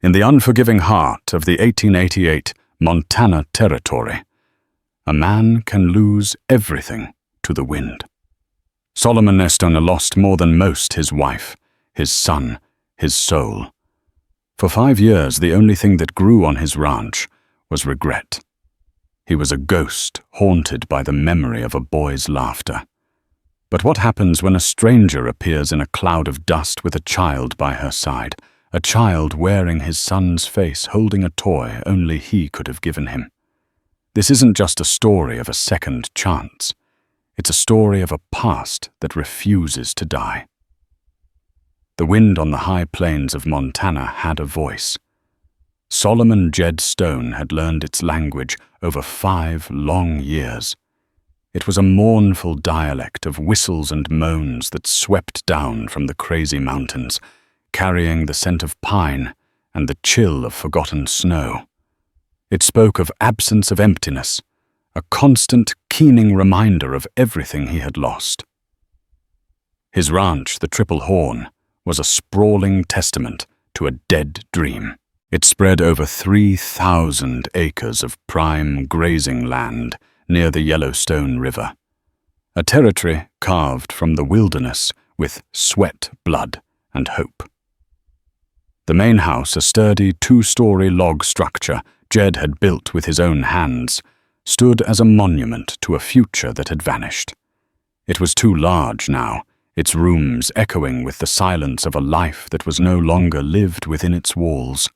In the unforgiving heart of the 1888 Montana Territory, a man can lose everything to the wind. Solomon Estona lost more than most: his wife, his son, his soul. For 5 years, the only thing that grew on his ranch was regret. He was a ghost haunted by the memory of a boy's laughter. But what happens when a stranger appears in a cloud of dust with a child by her side, a child wearing his son's face, holding a toy only he could have given him? This isn't just a story of a second chance. It's a story of a past that refuses to die. The wind on the high plains of Montana had a voice. Solomon Jed Stone had learned its language over 5 long years. It was a mournful dialect of whistles and moans that swept down from the crazy mountains, carrying the scent of pine and the chill of forgotten snow. It spoke of absence of emptiness, a constant, keening reminder of everything he had lost. His ranch, the Triple Horn, was a sprawling testament to a dead dream. It spread over 3,000 acres of prime grazing land near the Yellowstone River, a territory carved from the wilderness with sweat, blood, and hope. The main house, a sturdy 2-story log structure Jed had built with his own hands, stood as a monument to a future that had vanished. It was too large now, its rooms echoing with the silence of a life that was no longer lived within its walls.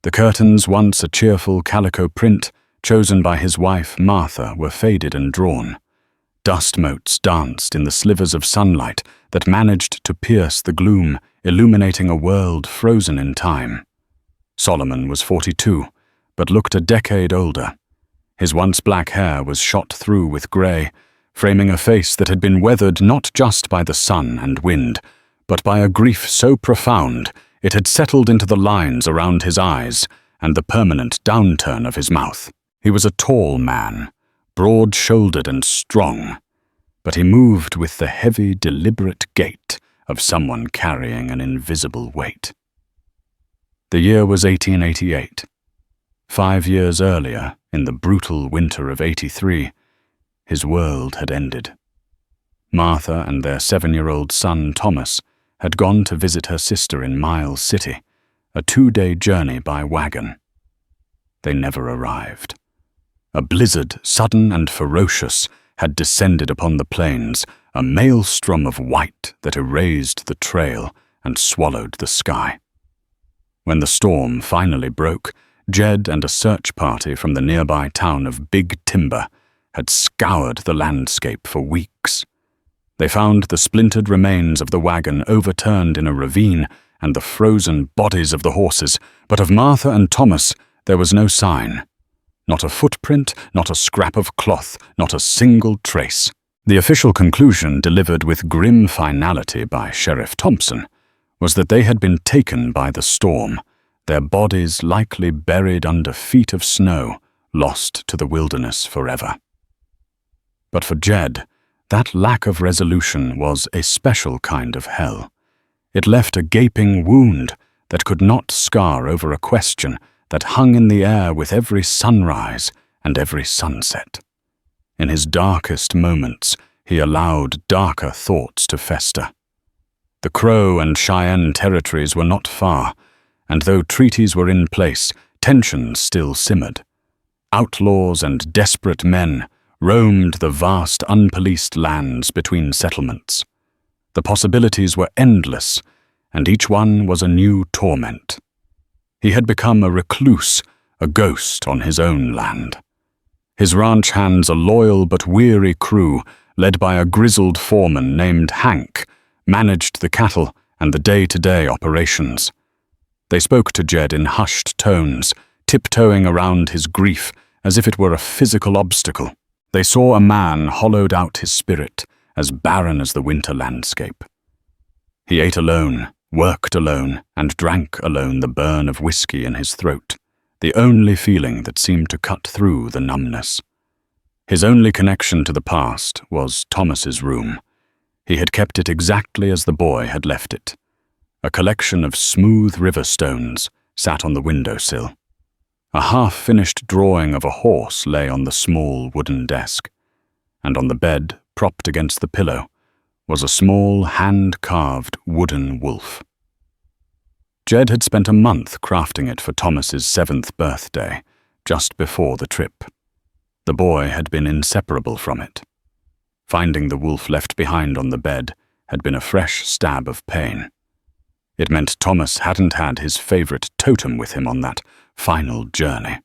The curtains, once a cheerful calico print chosen by his wife Martha, were faded and drawn. Dust motes danced in the slivers of sunlight that managed to pierce the gloom, illuminating a world frozen in time. Solomon was 42, but looked a decade older. His once black hair was shot through with grey, framing a face that had been weathered not just by the sun and wind, but by a grief so profound it had settled into the lines around his eyes and the permanent downturn of his mouth. He was a tall man, broad-shouldered and strong, but he moved with the heavy, deliberate gait of someone carrying an invisible weight. The year was 1888. 5 years earlier, in the brutal winter of '83, his world had ended. Martha and their 7-year-old son Thomas had gone to visit her sister in Miles City, a 2-day journey by wagon. They never arrived. A blizzard, sudden and ferocious, had descended upon the plains, a maelstrom of white that erased the trail and swallowed the sky. When the storm finally broke, Jed and a search party from the nearby town of Big Timber had scoured the landscape for weeks. They found the splintered remains of the wagon overturned in a ravine and the frozen bodies of the horses, but of Martha and Thomas there was no sign. Not a footprint, not a scrap of cloth, not a single trace. The official conclusion, delivered with grim finality by Sheriff Thompson, was that they had been taken by the storm, their bodies likely buried under feet of snow, lost to the wilderness forever. But for Jed, that lack of resolution was a special kind of hell. It left a gaping wound that could not scar over a question that hung in the air with every sunrise and every sunset. In his darkest moments, he allowed darker thoughts to fester. The Crow and Cheyenne territories were not far, and though treaties were in place, tensions still simmered. Outlaws and desperate men roamed the vast unpoliced lands between settlements. The possibilities were endless, and each one was a new torment. He had become a recluse, a ghost on his own land. His ranch hands, a loyal but weary crew, led by a grizzled foreman named Hank, managed the cattle and the day-to-day operations. They spoke to Jed in hushed tones, tiptoeing around his grief as if it were a physical obstacle. They saw a man hollowed out his spirit, as barren as the winter landscape. He ate alone, worked alone, and drank alone the burn of whiskey in his throat, the only feeling that seemed to cut through the numbness. His only connection to the past was Thomas's room. He had kept it exactly as the boy had left it, a collection of smooth river stones sat on the windowsill. A half-finished drawing of a horse lay on the small wooden desk, and on the bed, propped against the pillow, was a small hand-carved wooden wolf. Jed had spent a month crafting it for Thomas's 7th birthday, just before the trip. The boy had been inseparable from it. Finding the wolf left behind on the bed had been a fresh stab of pain. It meant Thomas hadn't had his favorite totem with him on that final journey.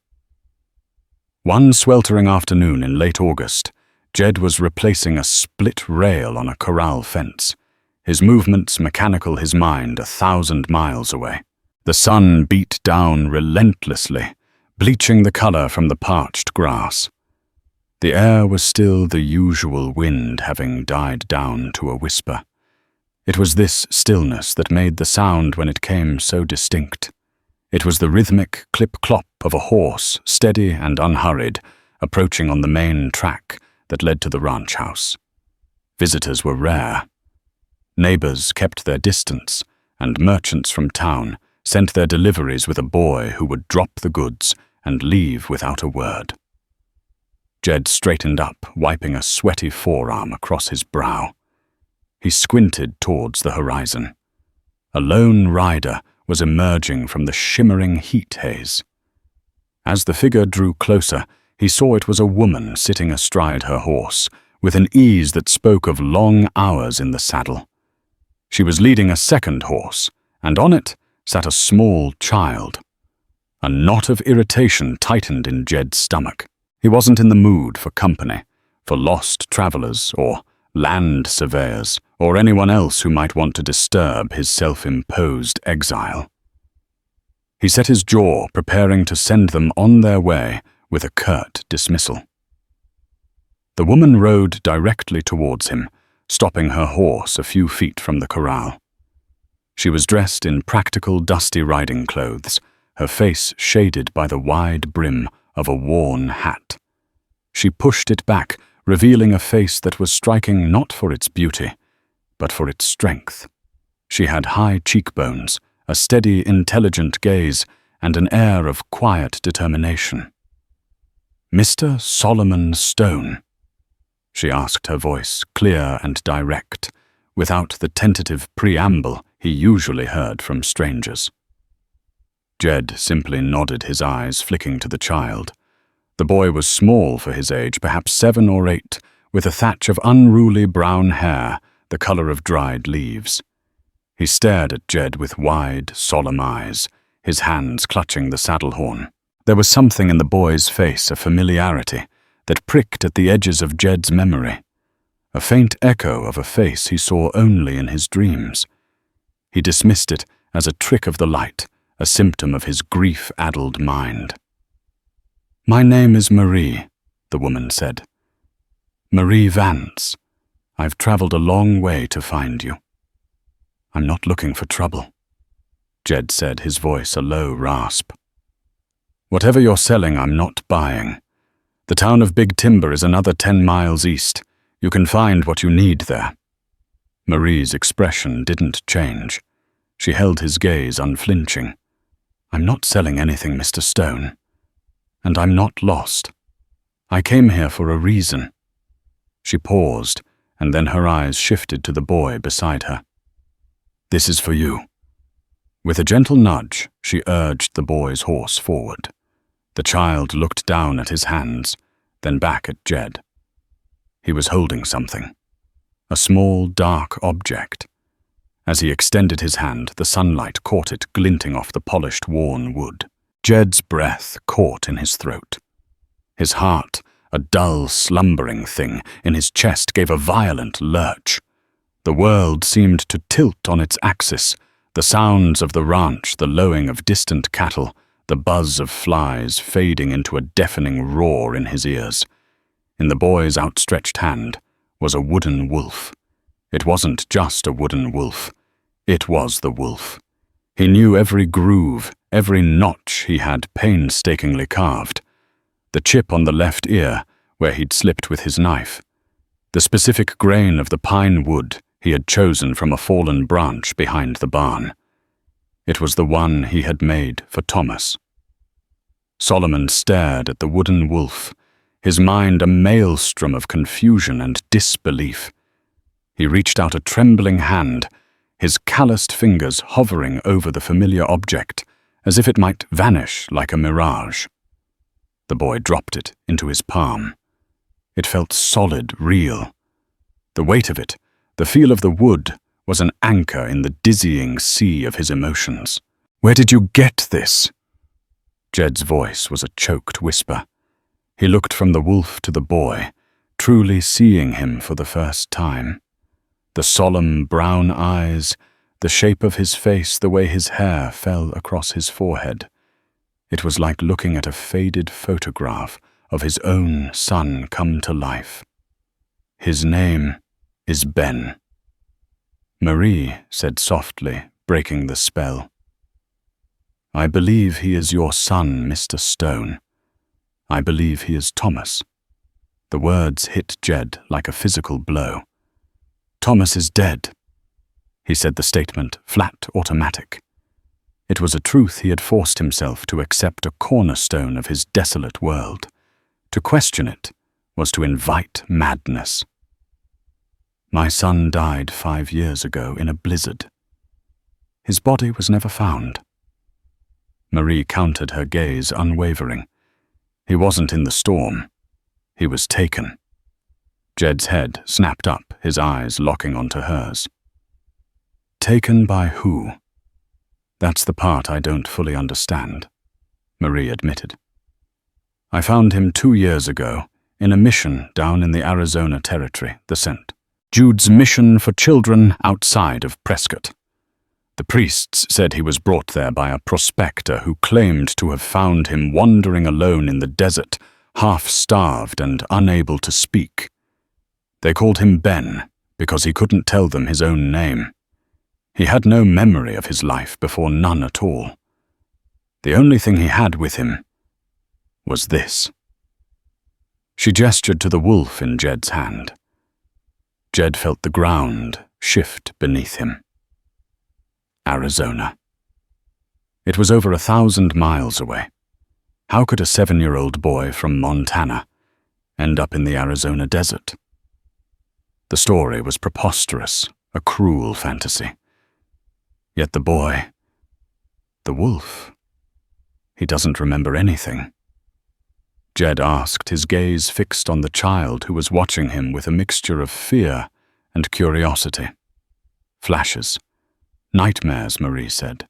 One sweltering afternoon in late August, Jed was replacing a split rail on a corral fence, his movements mechanical, his mind 1,000 miles away. The sun beat down relentlessly, bleaching the color from the parched grass. The air was still the usual wind, having died down to a whisper. It was this stillness that made the sound when it came so distinct. It was the rhythmic clip-clop of a horse, steady and unhurried, approaching on the main track that led to the ranch house. Visitors were rare. Neighbors kept their distance, and merchants from town sent their deliveries with a boy who would drop the goods and leave without a word. Jed straightened up, wiping a sweaty forearm across his brow. He squinted towards the horizon. A lone rider was emerging from the shimmering heat haze. As the figure drew closer, he saw it was a woman sitting astride her horse, with an ease that spoke of long hours in the saddle. She was leading a second horse, and on it sat a small child. A knot of irritation tightened in Jed's stomach. He wasn't in the mood for company, for lost travelers or land surveyors, or anyone else who might want to disturb his self-imposed exile. He set his jaw, preparing to send them on their way with a curt dismissal. The woman rode directly towards him, stopping her horse a few feet from the corral. She was dressed in practical, dusty riding clothes, her face shaded by the wide brim of a worn hat. She pushed it back, revealing a face that was striking not for its beauty, but for its strength. She had high cheekbones, a steady, intelligent gaze, and an air of quiet determination. "Mr. Solomon Stone?" she asked, her voice clear and direct, without the tentative preamble he usually heard from strangers. Jed simply nodded his eyes, flicking to the child. The boy was small for his age, perhaps 7 or 8, with a thatch of unruly brown hair, the color of dried leaves. He stared at Jed with wide, solemn eyes, his hands clutching the saddle horn. There was something in the boy's face, a familiarity, that pricked at the edges of Jed's memory, a faint echo of a face he saw only in his dreams. He dismissed it as a trick of the light, a symptom of his grief-addled mind. "My name is Marie," the woman said. "Marie Vance. I've traveled a long way to find you." "I'm not looking for trouble," Jed said, his voice a low rasp. "Whatever you're selling, I'm not buying. The town of Big Timber is another 10 miles east. You can find what you need there." Marie's expression didn't change. She held his gaze unflinching. "I'm not selling anything, Mr. Stone. And I'm not lost. I came here for a reason." She paused, and then her eyes shifted to the boy beside her. "This is for you." With a gentle nudge, she urged the boy's horse forward. The child looked down at his hands, then back at Jed. He was holding something, a small, dark object. As he extended his hand, the sunlight caught it, glinting off the polished, worn wood. Jed's breath caught in his throat. His heart, a dull, slumbering thing in his chest, gave a violent lurch. The world seemed to tilt on its axis, the sounds of the ranch, the lowing of distant cattle, the buzz of flies fading into a deafening roar in his ears. In the boy's outstretched hand was a wooden wolf. It wasn't just a wooden wolf. It was the wolf. He knew every groove, every notch he had painstakingly carved. The chip on the left ear, where he'd slipped with his knife. The specific grain of the pine wood he had chosen from a fallen branch behind the barn. It was the one he had made for Thomas. Solomon stared at the wooden wolf, his mind a maelstrom of confusion and disbelief. He reached out a trembling hand, his calloused fingers hovering over the familiar object, as if it might vanish like a mirage. The boy dropped it into his palm. It felt solid, real. The weight of it, the feel of the wood, was an anchor in the dizzying sea of his emotions. "Where did you get this?" Jed's voice was a choked whisper. He looked from the wolf to the boy, truly seeing him for the first time. The solemn brown eyes, the shape of his face, the way his hair fell across his forehead. It was like looking at a faded photograph of his own son come to life. "His name is Ben." Marie said softly, breaking the spell. "I believe he is your son, Mr. Stone. I believe he is Thomas." The words hit Jed like a physical blow. "Thomas is dead." He said the statement, flat, automatic. It was a truth he had forced himself to accept, a cornerstone of his desolate world. To question it was to invite madness. "My son died 5 years ago in a blizzard. His body was never found." Marie countered her gaze, unwavering. "He wasn't in the storm. He was taken." Jed's head snapped up, his eyes locking onto hers. "Taken by who?" "That's the part I don't fully understand," Marie admitted. "I found him 2 years ago in a mission down in the Arizona Territory, the St. Jude's mission for children outside of Prescott. The priests said he was brought there by a prospector who claimed to have found him wandering alone in the desert, half-starved and unable to speak. They called him Ben because he couldn't tell them his own name. He had no memory of his life before, none at all. The only thing he had with him was this." She gestured to the wolf in Jed's hand. Jed felt the ground shift beneath him. Arizona. It was over 1,000 miles away. How could a 7-year-old boy from Montana end up in the Arizona desert? The story was preposterous, a cruel fantasy. Yet the boy, the wolf, he doesn't remember anything. Jed asked, his gaze fixed on the child who was watching him with a mixture of fear and curiosity. Flashes. Nightmares, Marie said.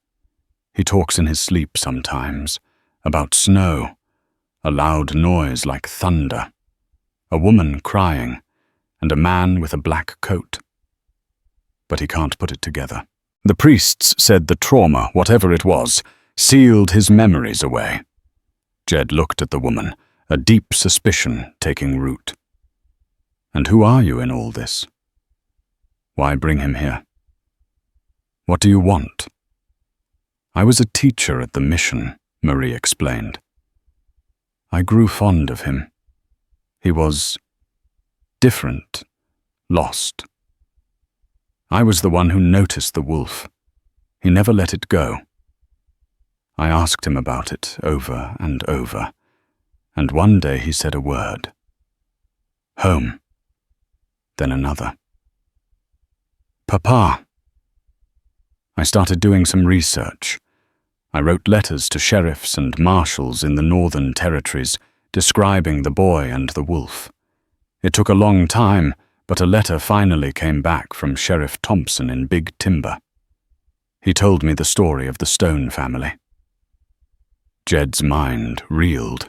He talks in his sleep sometimes, about snow, a loud noise like thunder, a woman crying, and a man with a black coat. But he can't put it together. The priests said the trauma, whatever it was, sealed his memories away. Jed looked at the woman, a deep suspicion taking root. "And who are you in all this? Why bring him here? What do you want?" "I was a teacher at the mission," Marie explained. "I grew fond of him. He was different, lost. I was the one who noticed the wolf. He never let it go. I asked him about it over and over, and one day he said a word. Home. Then another. Papa. I started doing some research. I wrote letters to sheriffs and marshals in the Northern Territories describing the boy and the wolf. It took a long time, but a letter finally came back from Sheriff Thompson in Big Timber. He told me the story of the Stone family. Jed's mind reeled.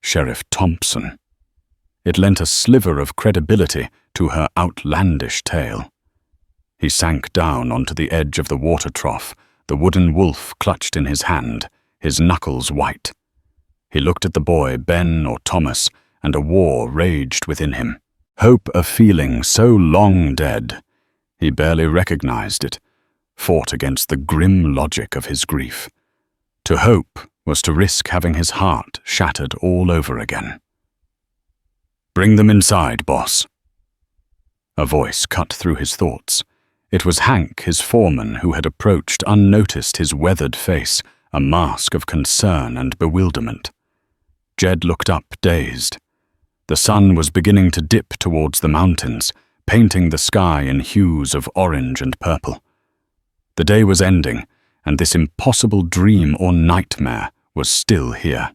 Sheriff Thompson. It lent a sliver of credibility to her outlandish tale. He sank down onto the edge of the water trough, the wooden wolf clutched in his hand, his knuckles white. He looked at the boy, Ben or Thomas, and a war raged within him. Hope, a feeling so long dead, he barely recognized it, fought against the grim logic of his grief. To hope was to risk having his heart shattered all over again. "Bring them inside, boss." A voice cut through his thoughts. It was Hank, his foreman, who had approached unnoticed, his weathered face a mask of concern and bewilderment. Jed looked up, dazed. The sun was beginning to dip towards the mountains, painting the sky in hues of orange and purple. The day was ending, and this impossible dream or nightmare was still here.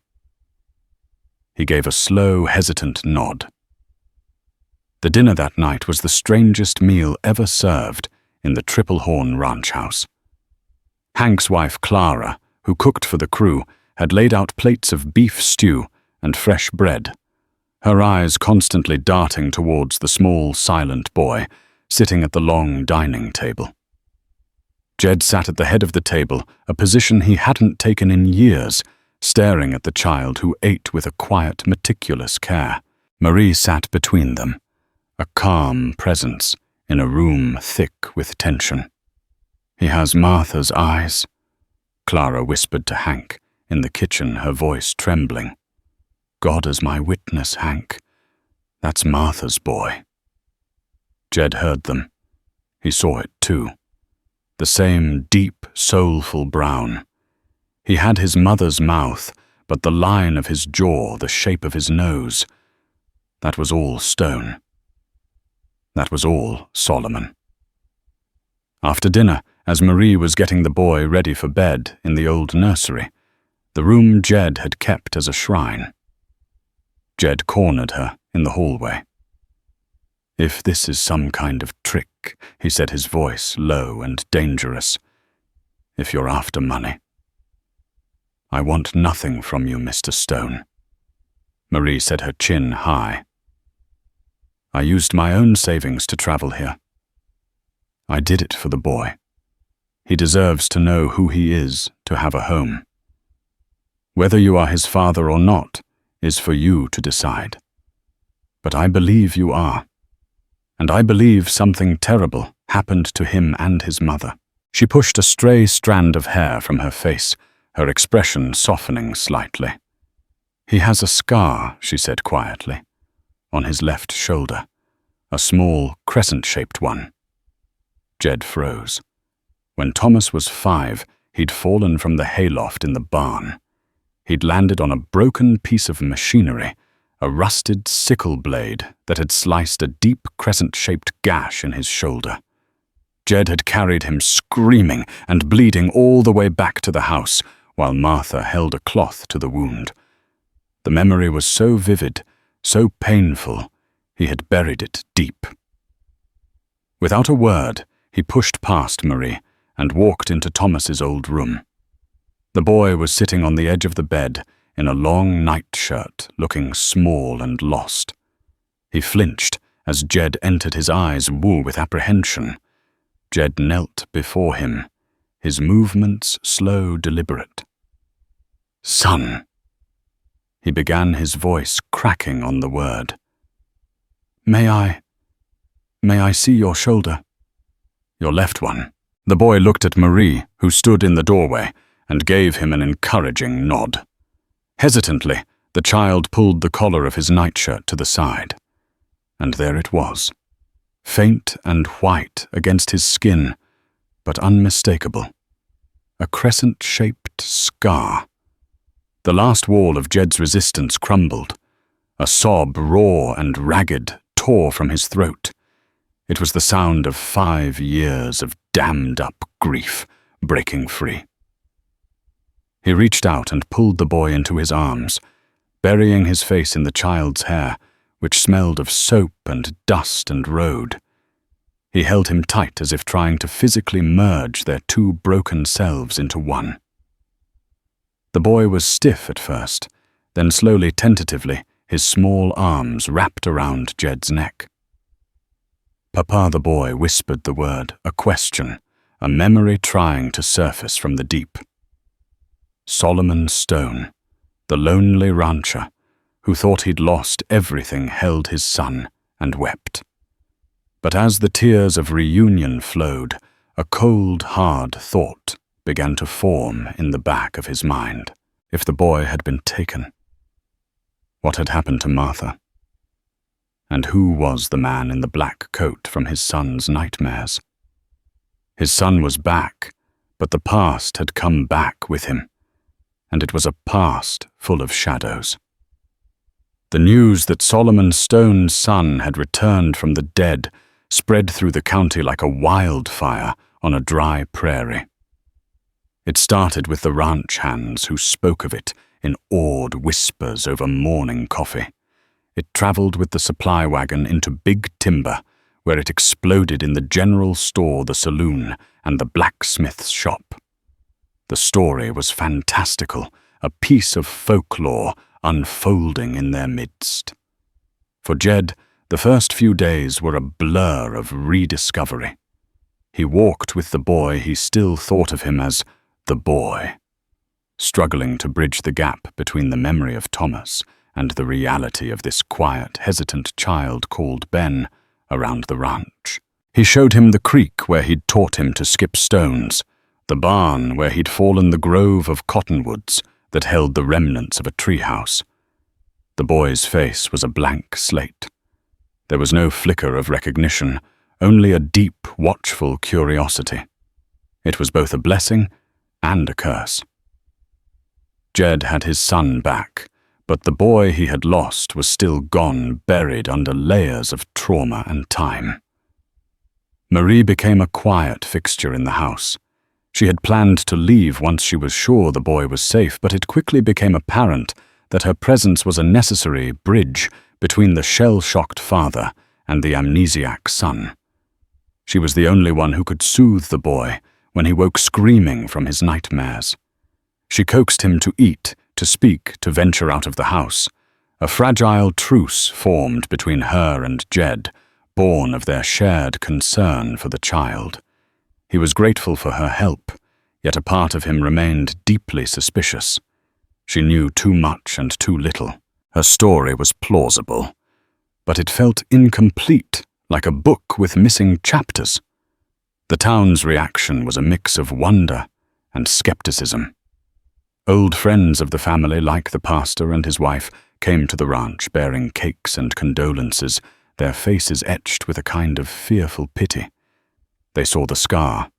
He gave a slow, hesitant nod. The dinner that night was the strangest meal ever served in the Triple Horn ranch house. Hank's wife, Clara, who cooked for the crew, had laid out plates of beef stew and fresh bread, her eyes constantly darting towards the small, silent boy sitting at the long dining table. Jed sat at the head of the table, a position he hadn't taken in years, staring at the child who ate with a quiet, meticulous care. Marie sat between them, a calm presence in a room thick with tension. "He has Martha's eyes," Clara whispered to Hank in the kitchen, her voice trembling. "God is my witness, Hank. That's Martha's boy." Jed heard them. He saw it too. The same deep, soulful brown. He had his mother's mouth, but the line of his jaw, the shape of his nose, that was all stone. That was all Solomon. After dinner, as Marie was getting the boy ready for bed in the old nursery, the room Jed had kept as a shrine, Jed cornered her in the hallway. "If this is some kind of trick," he said, his voice low and dangerous, "if you're after money." "I want nothing from you, Mr. Stone." Marie said, her chin high. "I used my own savings to travel here. I did it for the boy. He deserves to know who he is, to have a home. Whether you are his father or not is for you to decide. But I believe you are. And I believe something terrible happened to him and his mother." She pushed a stray strand of hair from her face, her expression softening slightly. "He has a scar," she said quietly, "on his left shoulder, a small crescent-shaped one." Jed froze. When Thomas was 5, he'd fallen from the hayloft in the barn. He'd landed on a broken piece of machinery, a rusted sickle blade that had sliced a deep crescent-shaped gash in his shoulder. Jed had carried him screaming and bleeding all the way back to the house, while Martha held a cloth to the wound. The memory was so vivid, so painful, he had buried it deep. Without a word, he pushed past Marie and walked into Thomas's old room. The boy was sitting on the edge of the bed in a long nightshirt, looking small and lost. He flinched as Jed entered, his eyes wool with apprehension. Jed knelt before him, his movements slow, deliberate. "Son," he began, his voice cracking on the word. May I see your shoulder?" "Your left one." The boy looked at Marie, who stood in the doorway, and gave him an encouraging nod. Hesitantly, the child pulled the collar of his nightshirt to the side. And there it was, faint and white against his skin, but unmistakable. A crescent-shaped scar. The last wall of Jed's resistance crumbled. A sob, raw and ragged, tore from his throat. It was the sound of 5 years of dammed-up grief breaking free. He reached out and pulled the boy into his arms, burying his face in the child's hair, which smelled of soap and dust and road. He held him tight as if trying to physically merge their 2 broken selves into one. The boy was stiff at first, then slowly, tentatively, his small arms wrapped around Jed's neck. "Papa," the boy whispered the word, a question, a memory trying to surface from the deep. Solomon Stone, the lonely rancher, who thought he'd lost everything, held his son and wept. But as the tears of reunion flowed, a cold, hard thought began to form in the back of his mind. If the boy had been taken, what had happened to Martha? And who was the man in the black coat from his son's nightmares? His son was back, but the past had come back with him, and it was a past full of shadows. The news that Solomon Stone's son had returned from the dead spread through the county like a wildfire on a dry prairie. It started with the ranch hands who spoke of it in awed whispers over morning coffee. It traveled with the supply wagon into Big Timber, where it exploded in the general store, the saloon, and the blacksmith's shop. The story was fantastical, a piece of folklore unfolding in their midst. For Jed, the first few days were a blur of rediscovery. He walked with the boy he still thought of him as the boy, struggling to bridge the gap between the memory of Thomas and the reality of this quiet, hesitant child called Ben around the ranch. He showed him the creek where he'd taught him to skip stones, the barn where he'd fallen the grove of cottonwoods that held the remnants of a treehouse. The boy's face was a blank slate. There was no flicker of recognition, only a deep, watchful curiosity. It was both a blessing and a curse. Jed had his son back, but the boy he had lost was still gone, buried under layers of trauma and time. Marie became a quiet fixture in the house. She had planned to leave once she was sure the boy was safe, but it quickly became apparent that her presence was a necessary bridge between the shell-shocked father and the amnesiac son. She was the only one who could soothe the boy when he woke screaming from his nightmares. She coaxed him to eat, to speak, to venture out of the house. A fragile truce formed between her and Jed, born of their shared concern for the child. He was grateful for her help, yet a part of him remained deeply suspicious. She knew too much and too little. Her story was plausible, but it felt incomplete, like a book with missing chapters. The town's reaction was a mix of wonder and skepticism. Old friends of the family, like the pastor and his wife, came to the ranch bearing cakes and condolences, their faces etched with a kind of fearful pity. They saw the scar,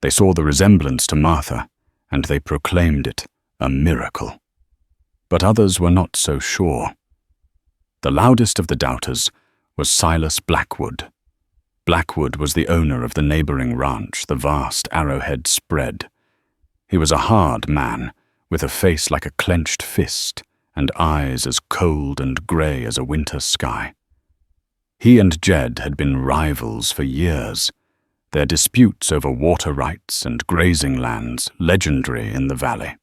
they saw the resemblance to Martha, and they proclaimed it a miracle. But others were not so sure. The loudest of the doubters was Silas Blackwood. Blackwood was the owner of the neighboring ranch, the vast Arrowhead spread. He was a hard man, with a face like a clenched fist and eyes as cold and grey as a winter sky. He and Jed had been rivals for years, their disputes over water rights and grazing lands legendary in the valley.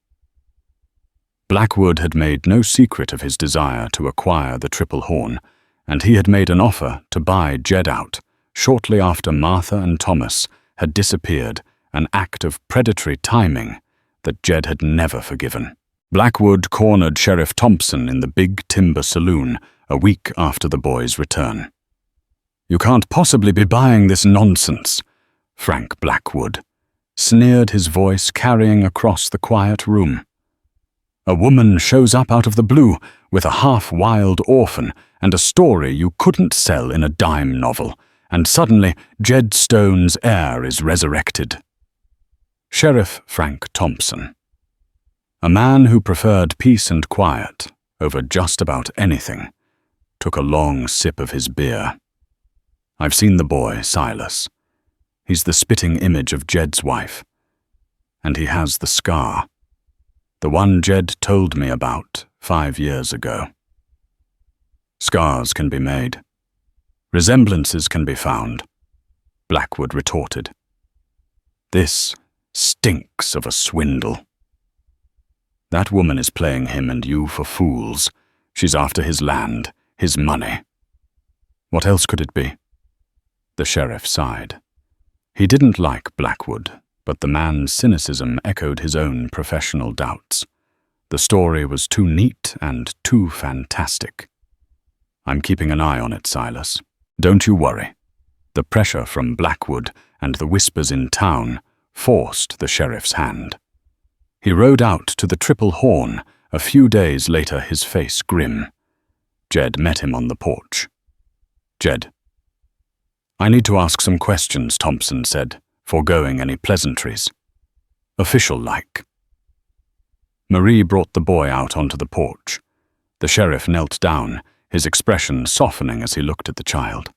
Blackwood had made no secret of his desire to acquire the Triple Horn, and he had made an offer to buy Jed out shortly after Martha and Thomas had disappeared, an act of predatory timing that Jed had never forgiven. Blackwood cornered Sheriff Thompson in the Big Timber Saloon a week after the boy's return. "You can't possibly be buying this nonsense," Frank Blackwood sneered, his voice carrying across the quiet room. "A woman shows up out of the blue with a half-wild orphan and a story you couldn't sell in a dime novel, and suddenly Jed Stone's heir is resurrected." Sheriff Frank Thompson, a man who preferred peace and quiet over just about anything, took a long sip of his beer. "I've seen the boy, Silas. He's the spitting image of Jed's wife. And he has the scar. The one Jed told me about 5 years ago. Scars can be made. Resemblances can be found," Blackwood retorted. "This stinks of a swindle. That woman is playing him and you for fools. She's after his land, his money. What else could it be?" The sheriff sighed. He didn't like Blackwood, but the man's cynicism echoed his own professional doubts. The story was too neat and too fantastic. "I'm keeping an eye on it, Silas. Don't you worry." The pressure from Blackwood and the whispers in town forced the sheriff's hand. He rode out to the Triple Horn a few days later, his face grim. Jed met him on the porch. "Jed." "I need to ask some questions," Thompson said, foregoing any pleasantries. Official-like. Marie brought the boy out onto the porch. The sheriff knelt down, his expression softening as he looked at the child.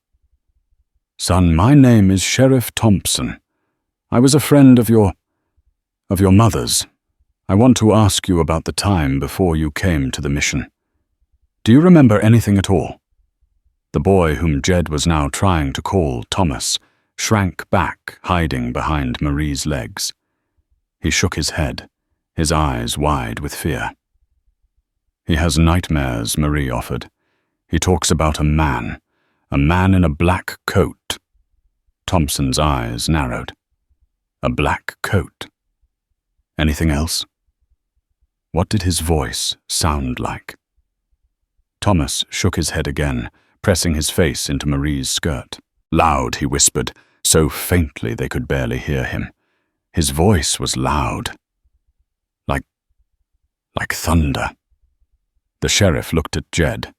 "Son, my name is Sheriff Thompson. I was a friend of your mother's. I want to ask you about the time before you came to the mission. Do you remember anything at all?" The boy, whom Jed was now trying to call Thomas, shrank back, hiding behind Marie's legs. He shook his head, his eyes wide with fear. "He has nightmares," Marie offered. "He talks about a man in a black coat." Thompson's eyes narrowed. A black coat. Anything else? What did his voice sound like? Thomas shook his head again, pressing his face into Marie's skirt. "Loud," he whispered, so faintly they could barely hear him. His voice was loud. Like thunder. The sheriff looked at Jed.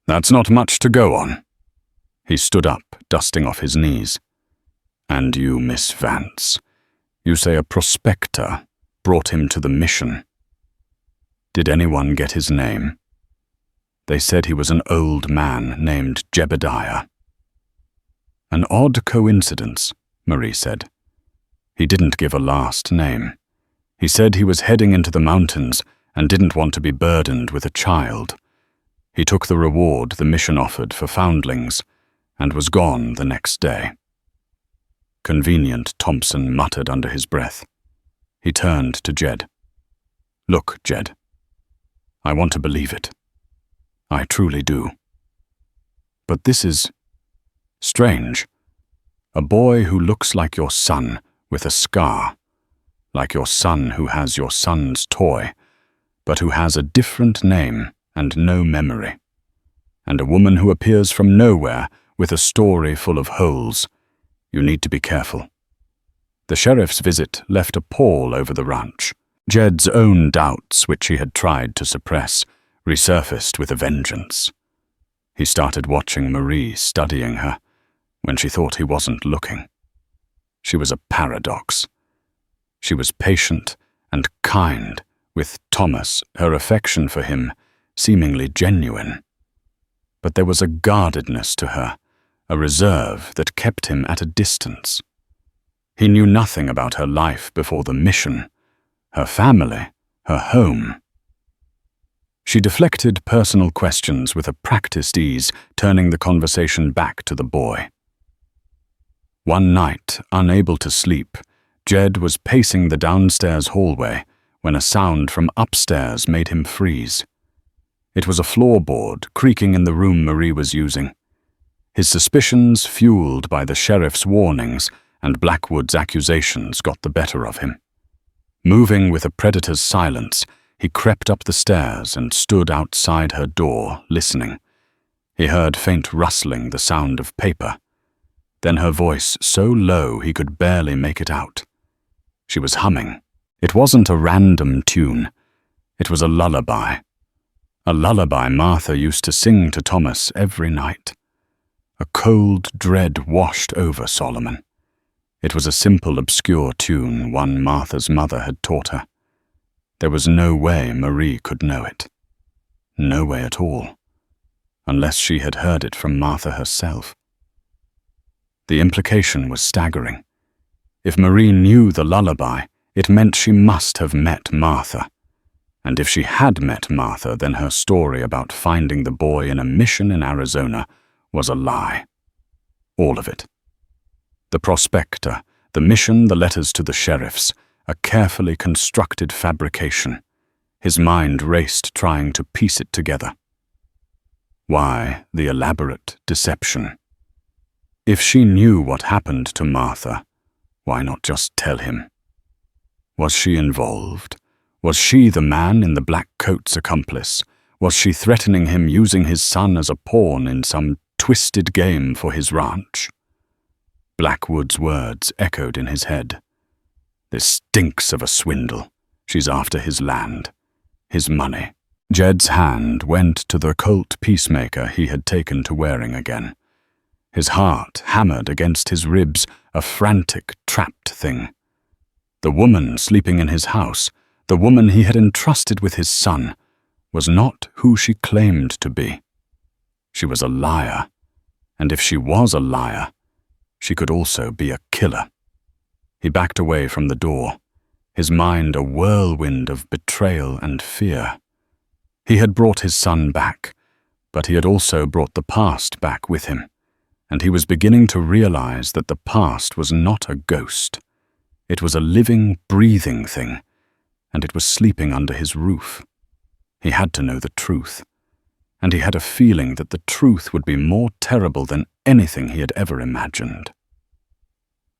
"That's not much to go on." He stood up, dusting off his knees. "And you, Miss Vance, you say a prospector brought him to the mission. Did anyone get his name?" "They said he was an old man named Jebediah." "An odd coincidence," Marie said. "He didn't give a last name. He said he was heading into the mountains and didn't want to be burdened with a child. He took the reward the mission offered for foundlings and was gone the next day." "Convenient," Thompson muttered under his breath. He turned to Jed. "Look, Jed, I want to believe it. I truly do. But this is strange. A boy who looks like your son with a scar, like your son who has your son's toy, but who has a different name and no memory. And a woman who appears from nowhere with a story full of holes. You need to be careful." The sheriff's visit left a pall over the ranch. Jed's own doubts, which he had tried to suppress, resurfaced with a vengeance. He started watching Marie, studying her, when she thought he wasn't looking. She was a paradox. She was patient and kind, with Thomas, her affection for him, seemingly genuine. But there was a guardedness to her, a reserve that kept him at a distance. He knew nothing about her life before the mission, her family, her home. She deflected personal questions with a practiced ease, turning the conversation back to the boy. One night, unable to sleep, Jed was pacing the downstairs hallway when a sound from upstairs made him freeze. It was a floorboard creaking in the room Marie was using. His suspicions, fueled by the sheriff's warnings and Blackwood's accusations, got the better of him. Moving with a predator's silence, he crept up the stairs and stood outside her door, listening. He heard faint rustling, the sound of paper. Then her voice so low he could barely make it out. She was humming. It wasn't a random tune. It was a lullaby. A lullaby Martha used to sing to Thomas every night. A cold dread washed over Solomon. It was a simple, obscure tune, one Martha's mother had taught her. There was no way Marie could know it. No way at all, unless she had heard it from Martha herself. The implication was staggering. If Marie knew the lullaby, it meant she must have met Martha. And if she had met Martha, then her story about finding the boy in a mission in Arizona was a lie. All of it. The prospector, the mission, the letters to the sheriffs, a carefully constructed fabrication. His mind raced, trying to piece it together. Why the elaborate deception? If she knew what happened to Martha, why not just tell him? Was she involved? Was she the man in the black coat's accomplice? Was she threatening him, using his son as a pawn in some twisted game for his ranch? Blackwood's words echoed in his head. This stinks of a swindle. She's after his land, his money. Jed's hand went to the Colt peacemaker he had taken to wearing again. His heart hammered against his ribs, a frantic, trapped thing. The woman sleeping in his house, the woman he had entrusted with his son, was not who she claimed to be. She was a liar, and if she was a liar, she could also be a killer. He backed away from the door, his mind a whirlwind of betrayal and fear. He had brought his son back, but he had also brought the past back with him, and he was beginning to realize that the past was not a ghost. It was a living, breathing thing, and it was sleeping under his roof. He had to know the truth, and he had a feeling that the truth would be more terrible than anything he had ever imagined.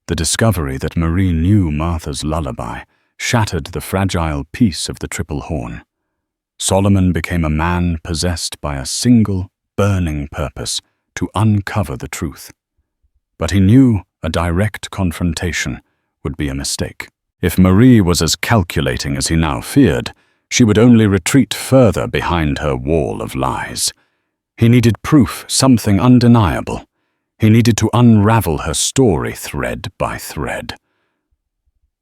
The discovery that Marie knew Martha's lullaby shattered the fragile peace of the triple horn. Solomon became a man possessed by a single, burning purpose to uncover the truth. But he knew a direct confrontation would be a mistake. If Marie was as calculating as he now feared, she would only retreat further behind her wall of lies. He needed proof, something undeniable. He needed to unravel her story thread by thread.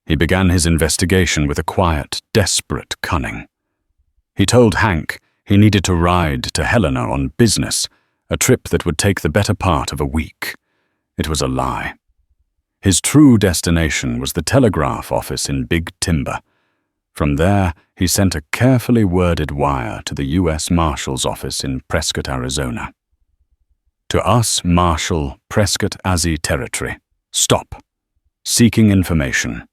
He began his investigation with a quiet, desperate cunning. He told Hank he needed to ride to Helena on business, a trip that would take the better part of a week. It was a lie. His true destination was the telegraph office in Big Timber. From there, he sent a carefully worded wire to the U.S. Marshal's office in Prescott, Arizona. To us, Marshal, Prescott Azzi Territory. Stop. Seeking information.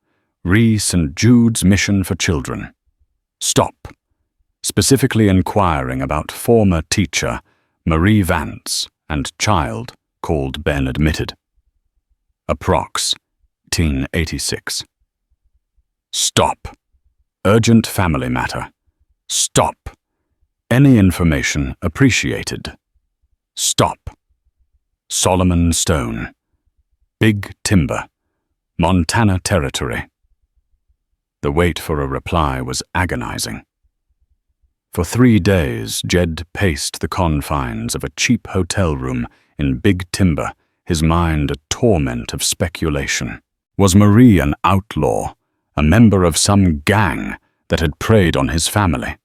Re St. Jude's Mission for Children. Stop. Specifically inquiring about former teacher Marie Vance and child called Ben Admitted. Approx. 1886. Stop. Urgent family matter. Stop. Any information appreciated. Stop. Solomon Stone. Big Timber. Montana Territory. The wait for a reply was agonizing. For 3 days, Jed paced the confines of a cheap hotel room in Big Timber, his mind a torment of speculation. Was Marie an outlaw, a member of some gang that had preyed on his family?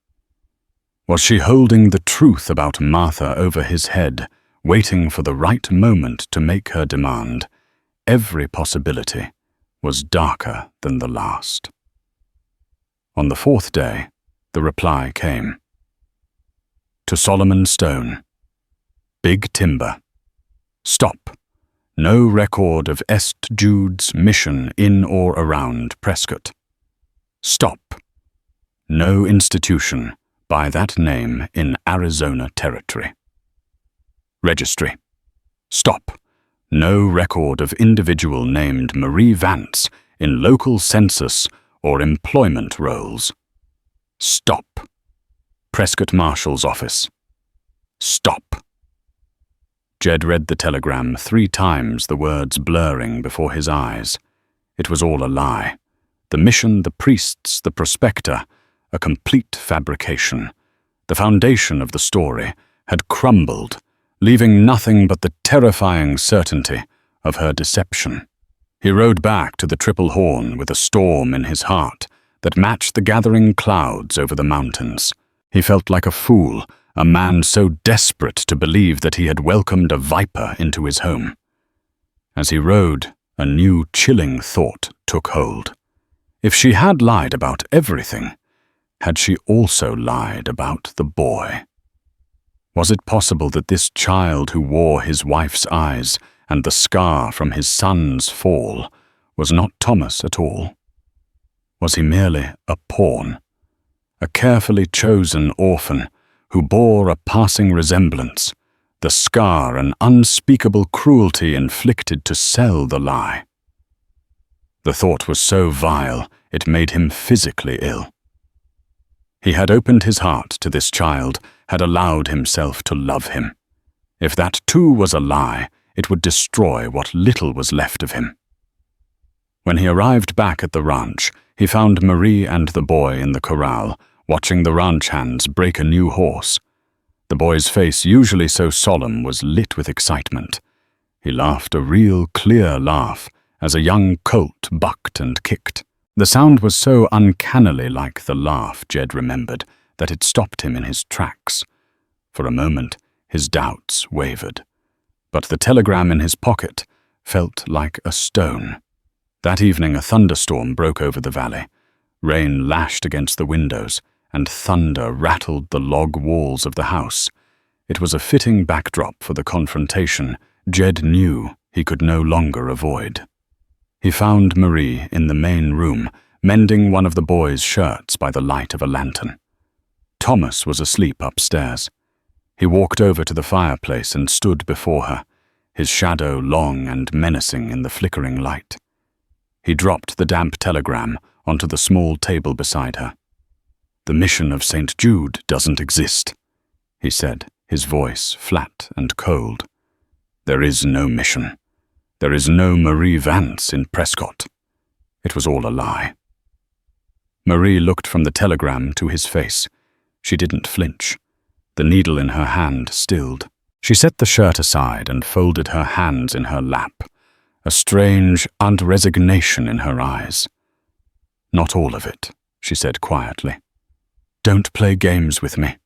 Was she holding the truth about Martha over his head, waiting for the right moment to make her demand? Every possibility was darker than the last. On the 4th day, the reply came. To Solomon Stone. Big Timber. Stop. No record of St. Jude's Mission in or around Prescott. Stop. No institution by that name in Arizona Territory. Registry. Stop. No record of individual named Marie Vance in local census or employment rolls. Stop. Prescott Marshal's office. Stop. Jed read the telegram 3 times, the words blurring before his eyes. It was all a lie. The mission, the priests, the prospector, a complete fabrication. The foundation of the story had crumbled, leaving nothing but the terrifying certainty of her deception. He rode back to the Triple Horn with a storm in his heart that matched the gathering clouds over the mountains. He felt like a fool, a man so desperate to believe that he had welcomed a viper into his home. As he rode, a new chilling thought took hold. If she had lied about everything, had she also lied about the boy? Was it possible that this child who wore his wife's eyes and the scar from his son's fall was not Thomas at all? Was he merely a pawn, a carefully chosen orphan who bore a passing resemblance, the scar an unspeakable cruelty inflicted to sell the lie? The thought was so vile it made him physically ill. He had opened his heart to this child, had allowed himself to love him. If that too was a lie, it would destroy what little was left of him. When he arrived back at the ranch, he found Marie and the boy in the corral, watching the ranch hands break a new horse. The boy's face, usually so solemn, was lit with excitement. He laughed a real clear laugh as a young colt bucked and kicked. The sound was so uncannily like the laugh Jed remembered that it stopped him in his tracks. For a moment, his doubts wavered, but the telegram in his pocket felt like a stone. That evening, a thunderstorm broke over the valley. Rain lashed against the windows, and thunder rattled the log walls of the house. It was a fitting backdrop for the confrontation Jed knew he could no longer avoid. He found Marie in the main room, mending one of the boys' shirts by the light of a lantern. Thomas was asleep upstairs. He walked over to the fireplace and stood before her, his shadow long and menacing in the flickering light. He dropped the damp telegram onto the small table beside her. "The mission of St. Jude doesn't exist," he said, his voice flat and cold. "There is no mission. There is no Marie Vance in Prescott. It was all a lie." Marie looked from the telegram to his face. She didn't flinch. The needle in her hand stilled. She set the shirt aside and folded her hands in her lap, a strange resignation in her eyes. "Not all of it," she said quietly. "Don't play games with me."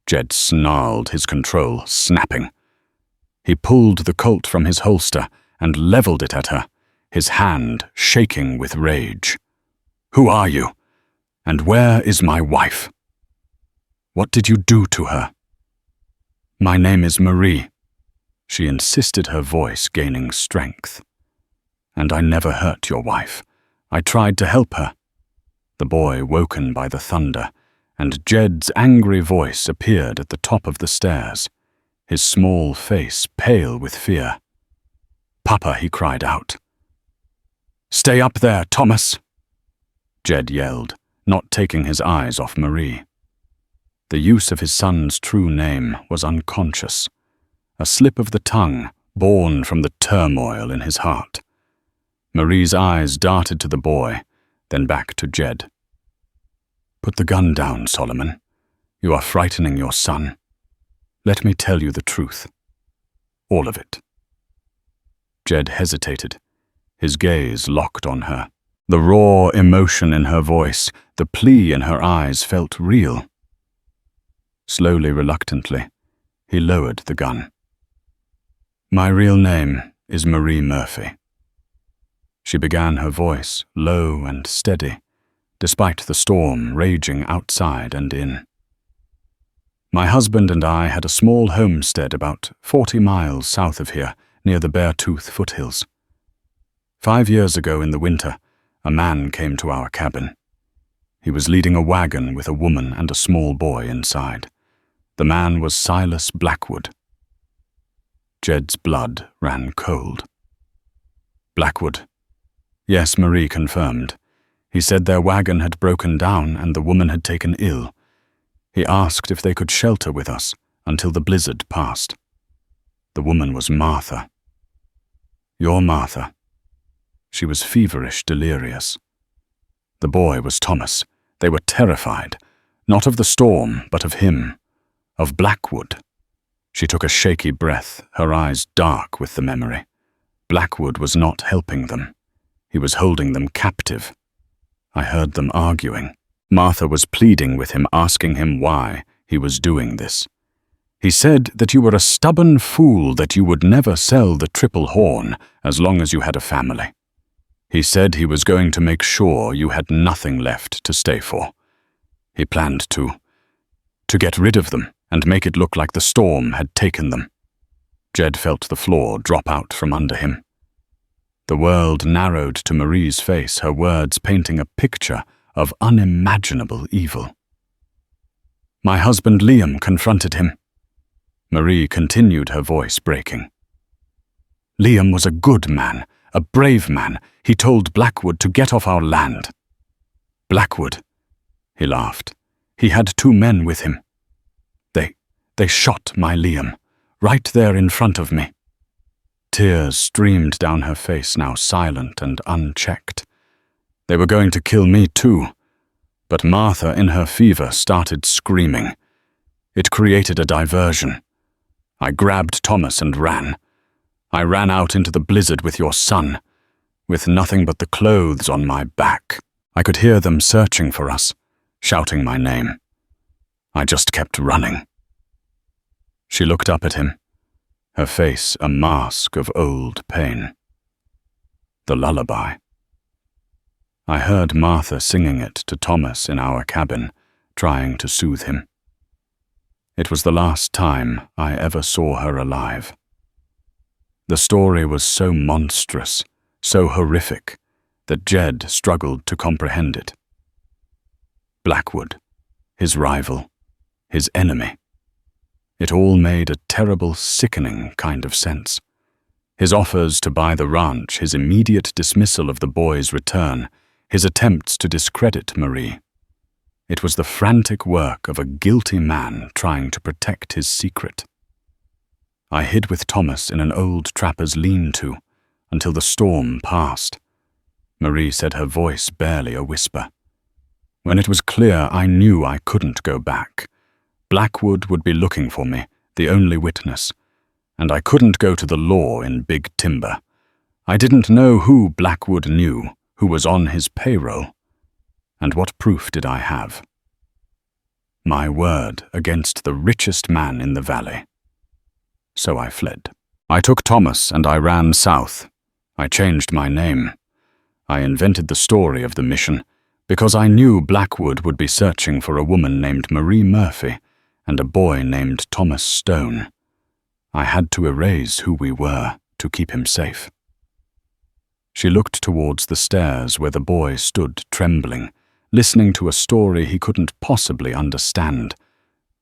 Jed snarled, his control snapping. He pulled the Colt from his holster and leveled it at her, his hand shaking with rage. "Who are you? And where is my wife? What did you do to her?" "My name is Marie," she insisted, her voice gaining strength. "And I never hurt your wife. I tried to help her." The boy woken by the thunder, and Jed's angry voice appeared at the top of the stairs, his small face pale with fear. "Papa," he cried out. "Stay up there, Thomas!" Jed yelled, not taking his eyes off Marie. The use of his son's true name was unconscious, a slip of the tongue born from the turmoil in his heart. Marie's eyes darted to the boy, then back to Jed. "Put the gun down, Solomon. You are frightening your son. Let me tell you the truth. All of it." Jed hesitated, his gaze locked on her. The raw emotion in her voice, the plea in her eyes felt real. Slowly, reluctantly, he lowered the gun. "My real name is Marie Murphy." She began, her voice low and steady, despite the storm raging outside and in. "My husband and I had a small homestead about 40 miles south of here, near the Beartooth foothills. 5 years ago in the winter, a man came to our cabin. He was leading a wagon with a woman and a small boy inside. The man was Silas Blackwood." Jed's blood ran cold. "Blackwood?" "Yes," Marie confirmed. "He said their wagon had broken down and the woman had taken ill. He asked if they could shelter with us until the blizzard passed. The woman was Martha." "Your Martha?" She was feverish, delirious. The boy was Thomas. They were terrified, not of the storm, but of him, of Blackwood. She took a shaky breath, her eyes dark with the memory. Blackwood was not helping them. He was holding them captive. I heard them arguing. Martha was pleading with him, asking him why he was doing this. "He said that you were a stubborn fool, that you would never sell the triple horn as long as you had a family. He said he was going to make sure you had nothing left to stay for. He planned to get rid of them and make it look like the storm had taken them." Jed felt the floor drop out from under him. The world narrowed to Marie's face, her words painting a picture of unimaginable evil. "My husband Liam confronted him." Marie continued, her voice breaking. "Liam was a good man, a brave man. He told Blackwood to get off our land." "Blackwood?" He laughed. "He had 2 men with him. They shot my Liam, right there in front of me." Tears streamed down her face, now silent and unchecked. "They were going to kill me too." But Martha, in her fever, started screaming. It created a diversion. I grabbed Thomas and ran. I ran out into the blizzard with your son, with nothing but the clothes on my back. I could hear them searching for us, shouting my name. I just kept running." She looked up at him, her face a mask of old pain. The lullaby. I heard Martha singing it to Thomas in our cabin, trying to soothe him. It was the last time I ever saw her alive. The story was so monstrous, so horrific, that Jed struggled to comprehend it. Blackwood, his rival, his enemy. It all made a terrible, sickening kind of sense. His offers to buy the ranch, his immediate dismissal of the boy's return, his attempts to discredit Marie. It was the frantic work of a guilty man trying to protect his secret. I hid with Thomas in an old trapper's lean-to until the storm passed. Marie said, her voice barely a whisper. When it was clear, I knew I couldn't go back. Blackwood would be looking for me, the only witness, and I couldn't go to the law in Big Timber. I didn't know who Blackwood knew, who was on his payroll. And what proof did I have? My word against the richest man in the valley. So I fled. I took Thomas and I ran south. I changed my name. I invented the story of the mission because I knew Blackwood would be searching for a woman named Marie Murphy and a boy named Thomas Stone. I had to erase who we were to keep him safe. She looked towards the stairs where the boy stood trembling, listening to a story he couldn't possibly understand,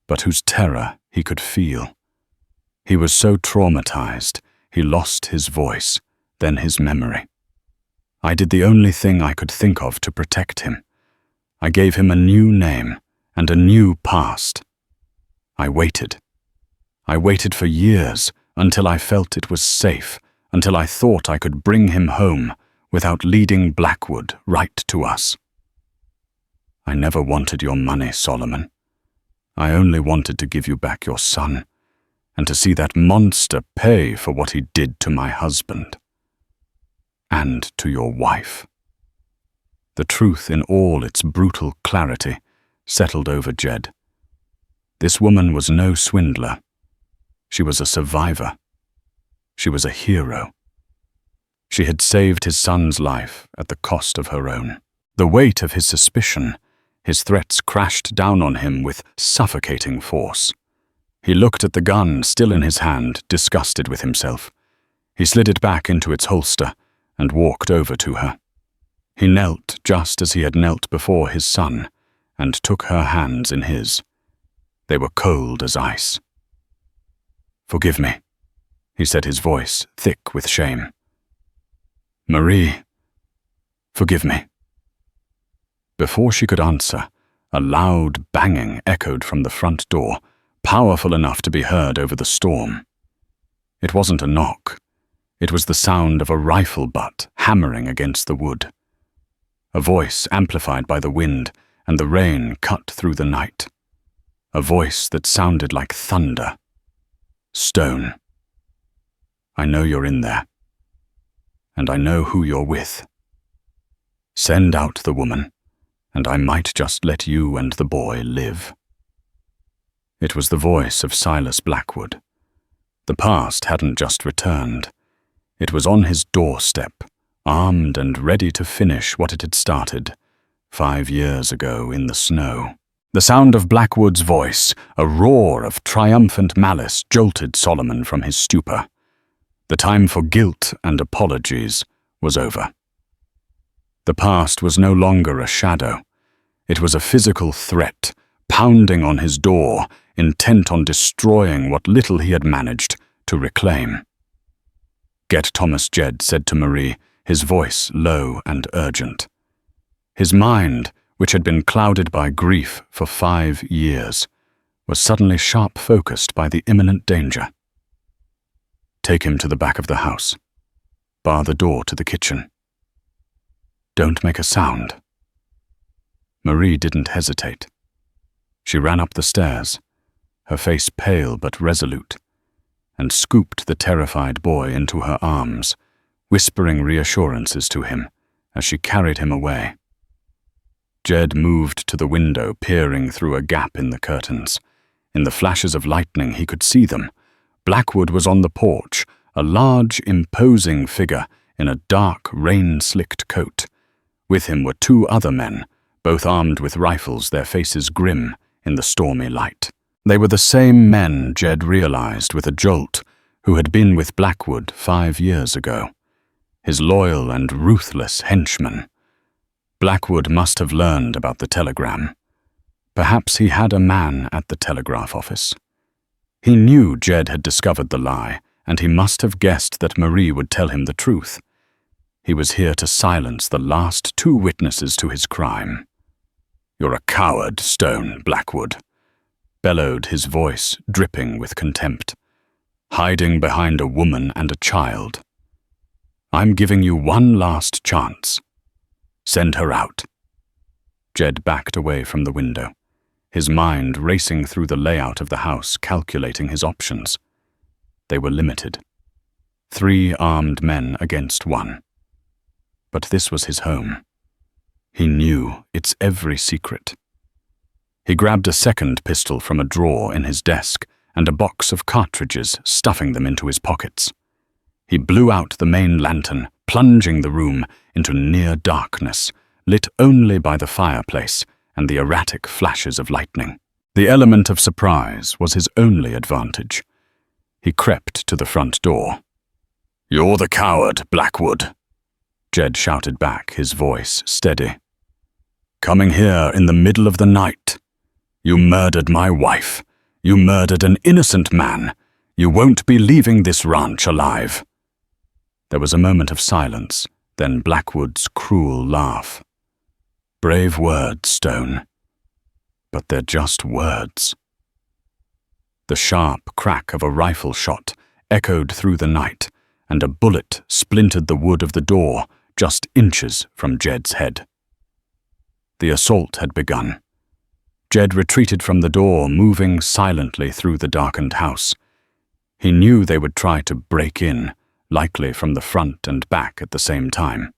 but whose terror he could feel. He was so traumatized, he lost his voice, then his memory. I did the only thing I could think of to protect him. I gave him a new name and a new past. I waited. I waited for years until I felt it was safe, until I thought I could bring him home without leading Blackwood right to us. I never wanted your money, Solomon. I only wanted to give you back your son, and to see that monster pay for what he did to my husband. And to your wife. The truth in all its brutal clarity settled over Jed. This woman was no swindler. She was a survivor. She was a hero. She had saved his son's life at the cost of her own. The weight of his suspicion, his threats crashed down on him with suffocating force. He looked at the gun still in his hand, disgusted with himself. He slid it back into its holster and walked over to her. He knelt just as he had knelt before his son and took her hands in his. They were cold as ice. "Forgive me," he said, his voice thick with shame. "Marie, forgive me." Before she could answer, a loud banging echoed from the front door, powerful enough to be heard over the storm. It wasn't a knock. It was the sound of a rifle butt hammering against the wood. A voice amplified by the wind and the rain cut through the night. A voice that sounded like thunder. "Stone. I know you're in there. And I know who you're with. Send out the woman, and I might just let you and the boy live." It was the voice of Silas Blackwood. The past hadn't just returned. It was on his doorstep, armed and ready to finish what it had started 5 years ago in the snow. The sound of Blackwood's voice, a roar of triumphant malice, jolted Solomon from his stupor. The time for guilt and apologies was over. The past was no longer a shadow. It was a physical threat, pounding on his door, intent on destroying what little he had managed to reclaim. "Get Thomas," Jed said to Marie, his voice low and urgent. His mind, which had been clouded by grief for 5 years, was suddenly sharp-focused by the imminent danger. "Take him to the back of the house. Bar the door to the kitchen. Don't make a sound." Marie didn't hesitate. She ran up the stairs, her face pale but resolute, and scooped the terrified boy into her arms, whispering reassurances to him as she carried him away. Jed moved to the window, peering through a gap in the curtains. In the flashes of lightning, he could see them. Blackwood was on the porch, a large, imposing figure in a dark, rain-slicked coat. With him were two other men, both armed with rifles, their faces grim in the stormy light. They were the same men, Jed realized with a jolt, who had been with Blackwood 5 years ago. His loyal and ruthless henchmen. Blackwood must have learned about the telegram. Perhaps he had a man at the telegraph office. He knew Jed had discovered the lie, and he must have guessed that Marie would tell him the truth. He was here to silence the last 2 witnesses to his crime. "You're a coward, Stone," Blackwood bellowed, his voice dripping with contempt. "Hiding behind a woman and a child. I'm giving you one last chance. Send her out." Jed backed away from the window, his mind racing through the layout of the house, calculating his options. They were limited. 3 armed men against 1. But this was his home. He knew its every secret. He grabbed a second pistol from a drawer in his desk and a box of cartridges, stuffing them into his pockets. He blew out the main lantern, plunging the room into near darkness, lit only by the fireplace and the erratic flashes of lightning. The element of surprise was his only advantage. He crept to the front door. "You're the coward, Blackwood," Jed shouted back, his voice steady. "Coming here in the middle of the night. You murdered my wife. You murdered an innocent man. You won't be leaving this ranch alive." There was a moment of silence, then Blackwood's cruel laugh. "Brave words, Stone. But they're just words." The sharp crack of a rifle shot echoed through the night, and a bullet splintered the wood of the door just inches from Jed's head. The assault had begun. Jed retreated from the door, moving silently through the darkened house. He knew they would try to break in, likely from the front and back at the same time.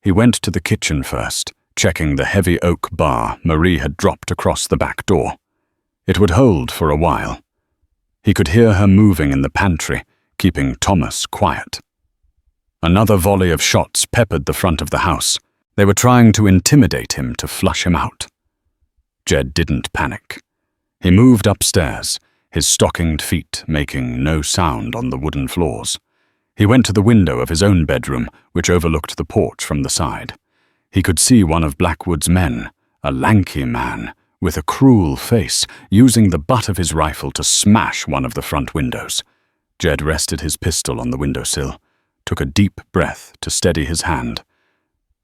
He went to the kitchen first, checking the heavy oak bar Marie had dropped across the back door. It would hold for a while. He could hear her moving in the pantry, keeping Thomas quiet. Another volley of shots peppered the front of the house. They were trying to intimidate him, to flush him out. Jed didn't panic. He moved upstairs, his stockinged feet making no sound on the wooden floors. He went to the window of his own bedroom, which overlooked the porch from the side. He could see one of Blackwood's men, a lanky man, with a cruel face, using the butt of his rifle to smash one of the front windows. Jed rested his pistol on the windowsill, took a deep breath to steady his hand,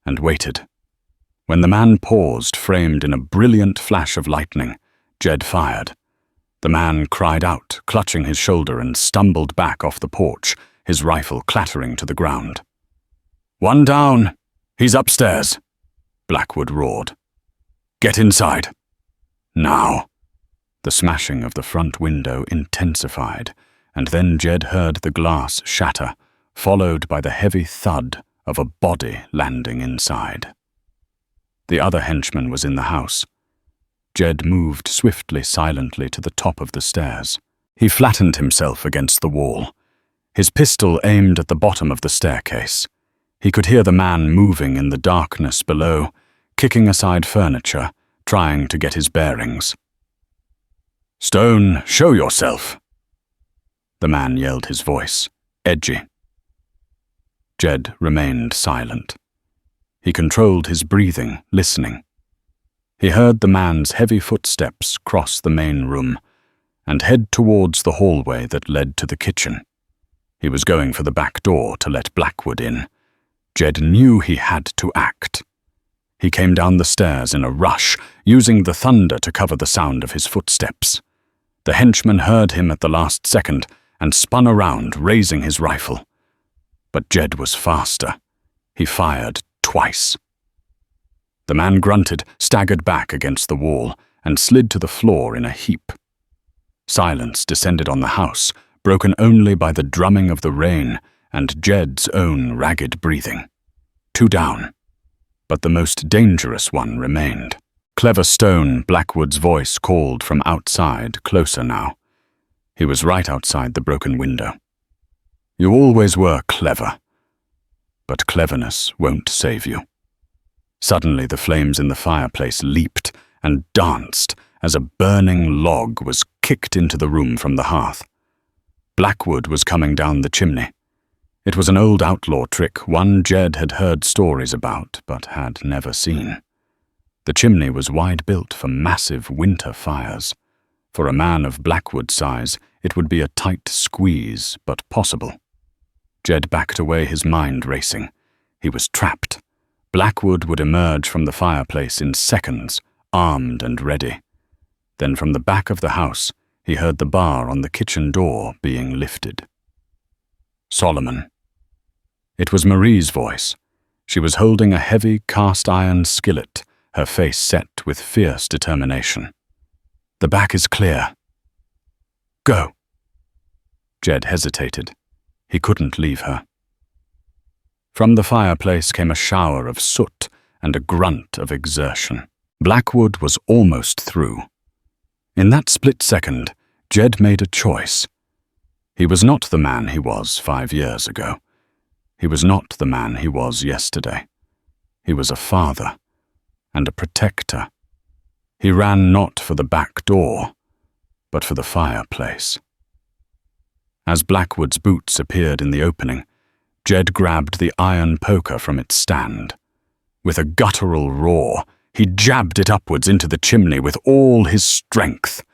and waited. When the man paused, framed in a brilliant flash of lightning, Jed fired. The man cried out, clutching his shoulder, and stumbled back off the porch, his rifle clattering to the ground. "One down! He's upstairs!" Blackwood roared. "Get inside! Now!" The smashing of the front window intensified, and then Jed heard the glass shatter, followed by the heavy thud of a body landing inside. The other henchman was in the house. Jed moved swiftly, silently to the top of the stairs. He flattened himself against the wall, his pistol aimed at the bottom of the staircase. He could hear the man moving in the darkness below, kicking aside furniture, trying to get his bearings. "Stone, show yourself!" The man yelled, his voice edgy. Jed remained silent. He controlled his breathing, listening. He heard the man's heavy footsteps cross the main room and head towards the hallway that led to the kitchen. He was going for the back door to let Blackwood in. Jed knew he had to act. He came down the stairs in a rush, using the thunder to cover the sound of his footsteps. The henchman heard him at the last second and spun around, raising his rifle. But Jed was faster. He fired twice. The man grunted, staggered back against the wall, and slid to the floor in a heap. Silence descended on the house, broken only by the drumming of the rain and Jed's own ragged breathing. 2 down, but the most dangerous one remained. Clever Stone, Blackwood's voice called from outside, closer now. He was right outside the broken window. You always were clever, but cleverness won't save you. Suddenly the flames in the fireplace leaped and danced as a burning log was kicked into the room from the hearth. Blackwood was coming down the chimney. It was an old outlaw trick, one Jed had heard stories about but had never seen. The chimney was wide built for massive winter fires. For a man of Blackwood's size, it would be a tight squeeze, but possible. Jed backed away, his mind racing. He was trapped. Blackwood would emerge from the fireplace in seconds, armed and ready. Then from the back of the house, he heard the bar on the kitchen door being lifted. Solomon. It was Marie's voice. She was holding a heavy cast-iron skillet, her face set with fierce determination. The back is clear. Go. Jed hesitated. He couldn't leave her. From the fireplace came a shower of soot and a grunt of exertion. Blackwood was almost through. In that split second, Jed made a choice. He was not the man he was 5 years ago. He was not the man he was yesterday. He was a father and a protector. He ran not for the back door, but for the fireplace. As Blackwood's boots appeared in the opening, Jed grabbed the iron poker from its stand. With a guttural roar, he jabbed it upwards into the chimney with all his strength.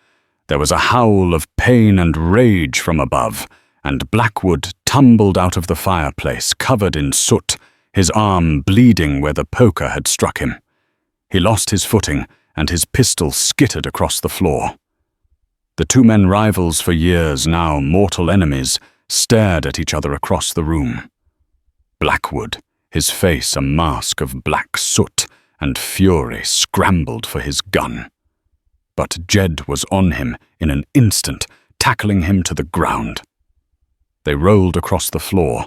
There was a howl of pain and rage from above, and Blackwood tumbled out of the fireplace, covered in soot, his arm bleeding where the poker had struck him. He lost his footing, and his pistol skittered across the floor. The 2 men rivals for years, now mortal enemies, stared at each other across the room. Blackwood, his face a mask of black soot and fury, scrambled for his gun. But Jed was on him in an instant, tackling him to the ground. They rolled across the floor,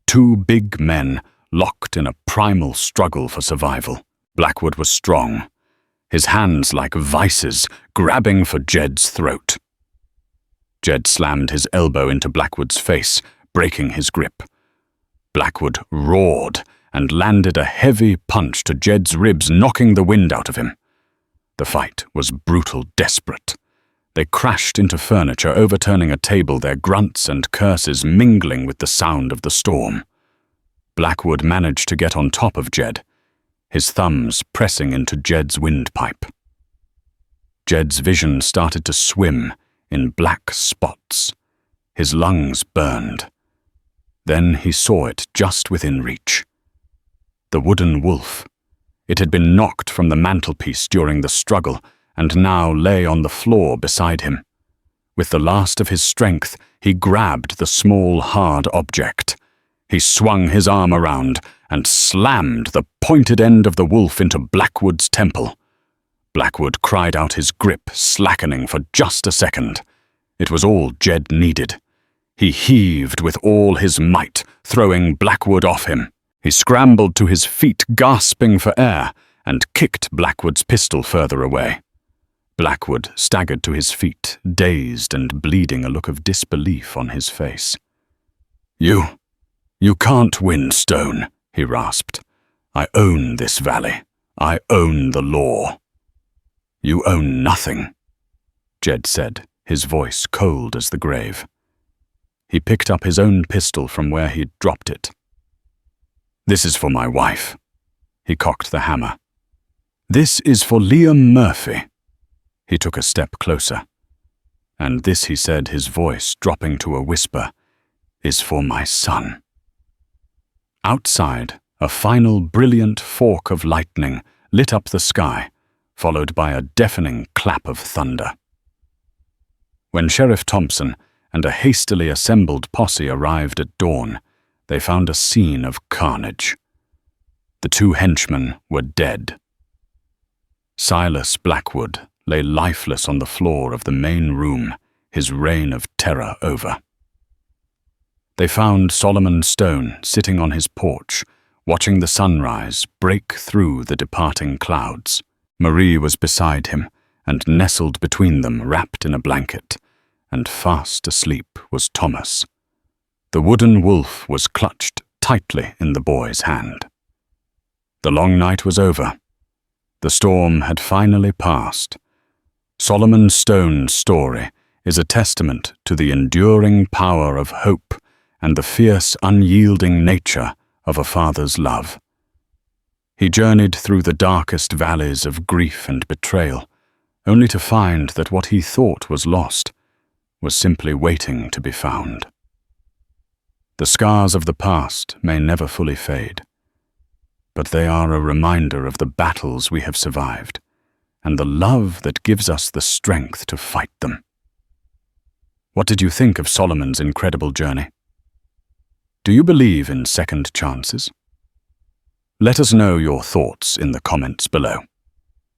2 big men locked in a primal struggle for survival. Blackwood was strong, his hands like vices, grabbing for Jed's throat. Jed slammed his elbow into Blackwood's face, breaking his grip. Blackwood roared and landed a heavy punch to Jed's ribs, knocking the wind out of him. The fight was brutal, desperate. They crashed into furniture, overturning a table, their grunts and curses mingling with the sound of the storm. Blackwood managed to get on top of Jed, his thumbs pressing into Jed's windpipe. Jed's vision started to swim in black spots. His lungs burned. Then he saw it just within reach. The wooden wolf. It had been knocked from the mantelpiece during the struggle, and now lay on the floor beside him. With the last of his strength, he grabbed the small, hard object. He swung his arm around and slammed the pointed end of the wolf into Blackwood's temple. Blackwood cried out, his grip slackening for just a second. It was all Jed needed. He heaved with all his might, throwing Blackwood off him. He scrambled to his feet, gasping for air, and kicked Blackwood's pistol further away. Blackwood staggered to his feet, dazed and bleeding, a look of disbelief on his face. You can't win, Stone," he rasped. "I own this valley. I own the law." "You own nothing," Jed said, his voice cold as the grave. He picked up his own pistol from where he'd dropped it. "This is for my wife." He cocked the hammer. "This is for Liam Murphy." He took a step closer. "And this," he said, his voice dropping to a whisper, "is for my son." Outside, a final brilliant fork of lightning lit up the sky, followed by a deafening clap of thunder. When Sheriff Thompson and a hastily assembled posse arrived at dawn, they found a scene of carnage. The two henchmen were dead. Silas Blackwood lay lifeless on the floor of the main room, his reign of terror over. They found Solomon Stone sitting on his porch, watching the sunrise break through the departing clouds. Marie was beside him, and nestled between them wrapped in a blanket, and fast asleep was Thomas. The wooden wolf was clutched tightly in the boy's hand. The long night was over. The storm had finally passed. Solomon Stone's story is a testament to the enduring power of hope and the fierce, unyielding nature of a father's love. He journeyed through the darkest valleys of grief and betrayal, only to find that what he thought was lost was simply waiting to be found. The scars of the past may never fully fade, but they are a reminder of the battles we have survived and the love that gives us the strength to fight them. What did you think of Solomon's incredible journey? Do you believe in second chances? Let us know your thoughts in the comments below.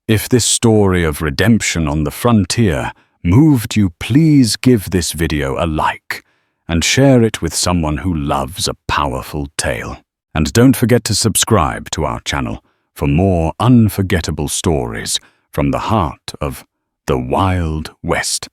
If this story of redemption on the frontier moved you, please give this video a like and share it with someone who loves a powerful tale. And don't forget to subscribe to our channel for more unforgettable stories from the heart of the Wild West.